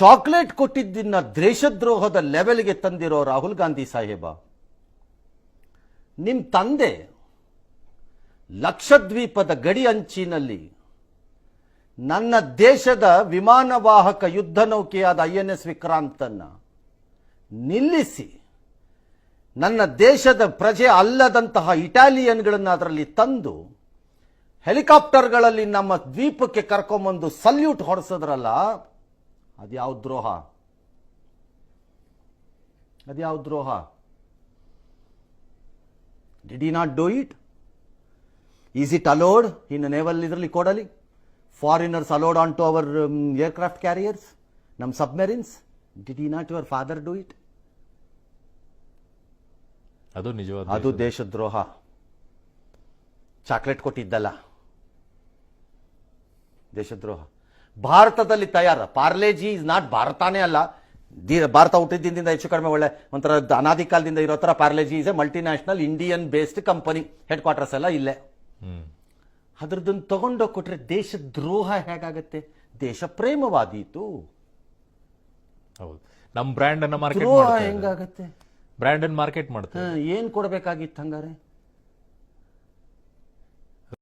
Chocolate ಕೊಟ್ಟಿದ್ದನ್ನ ದೇಶದ್ರೋಹದ ಲೆವೆಲ್ಗೆ ತಂದಿರೋ ರಾಹುಲ್ ಗಾಂಧಿ ಸಾಹೇಬ, ನಿಮ್ ತಂದೆ ಲಕ್ಷದ್ವೀಪದ ಗಡಿ ಅಂಚಿನಲ್ಲಿ ನನ್ನ ದೇಶದ ವಿಮಾನವಾಹಕ ಯುದ್ಧ ನೌಕೆಯಾದ INS ವಿಕ್ರಾಂತನ್ನ ನಿಲ್ಲಿಸಿ ನನ್ನ ದೇಶದ ಪ್ರಜೆ ಅಲ್ಲದಂತಹ ಇಟಾಲಿಯನ್ಗಳನ್ನು ಅದರಲ್ಲಿ ತಂದು ಹೆಲಿಕಾಪ್ಟರ್ಗಳಲ್ಲಿ ನಮ್ಮ ದ್ವೀಪಕ್ಕೆ ಕರ್ಕೊಂಬಂದು ಸಲ್ಯೂಟ್ ಹೊಡೆಸಿದ್ರಲ್ಲ, ಅದ್ಯಾವ ದ್ರೋಹ? ಅದ್ಯಾವ ದ್ರೋಹ? Did you not do it? Is it allowed in naval ಇದರಲ್ಲಿ ಕೊಡಲಿ? Foreigners allowed on to our aircraft carriers, ನಮ್ಮ submarines? Did you not your father do it? ಅದು ನಿಜವಾದ ಅದು ದೇಶದ್ರೋಹ. ಚಾಕ್ಲೇಟ್ ಕೊಟ್ಟಿದ್ದಲ್ಲ, ದೇಶದ್ರೋಹ. ಭಾರತದಲ್ಲಿ ತಯಾರ ಪಾರ್ಲೇಜಿ ಇಸ್ ನಾಟ್, ಭಾರತಾನೇ ಅಲ್ಲ, ಭಾರತ ಹುಟ್ಟಿದ್ದಿಂದ ಹೆಚ್ಚು ಕಡಿಮೆ ಒಳ್ಳೆ ಒಂಥರ ಅನಾದಿ ಕಾಲದಿಂದ ಇರೋ ತರ Parle-G is A multinational Indian based company, head quarters ಎಲ್ಲ ಇಲ್ಲೇ. ಅದ್ರದ್ದನ್ನು ತಗೊಂಡೋಗಿ ಕೊಟ್ರೆ ದೇಶದ್ರೋಹ ಹೇಗಾಗತ್ತೆ? ದೇಶ ಪ್ರೇಮವಾದೀತು. ಹೌದು, ನಮ್ಮ ಬ್ರ್ಯಾಂಡ್ ಅನ್ನ ಮಾರ್ಕೆಟ್ ದ್ರೋಹ ಹೆಂಗಾಗತ್ತೆ? ಬ್ರ್ಯಾಂಡ್ ಅನ್ನು ಮಾರ್ಕೆಟ್ ಮಾಡ್ತಾರೆ. ಏನ್ ಕೊಡ್ಬೇಕಾಗಿತ್ತು ಹಂಗಾರೆ?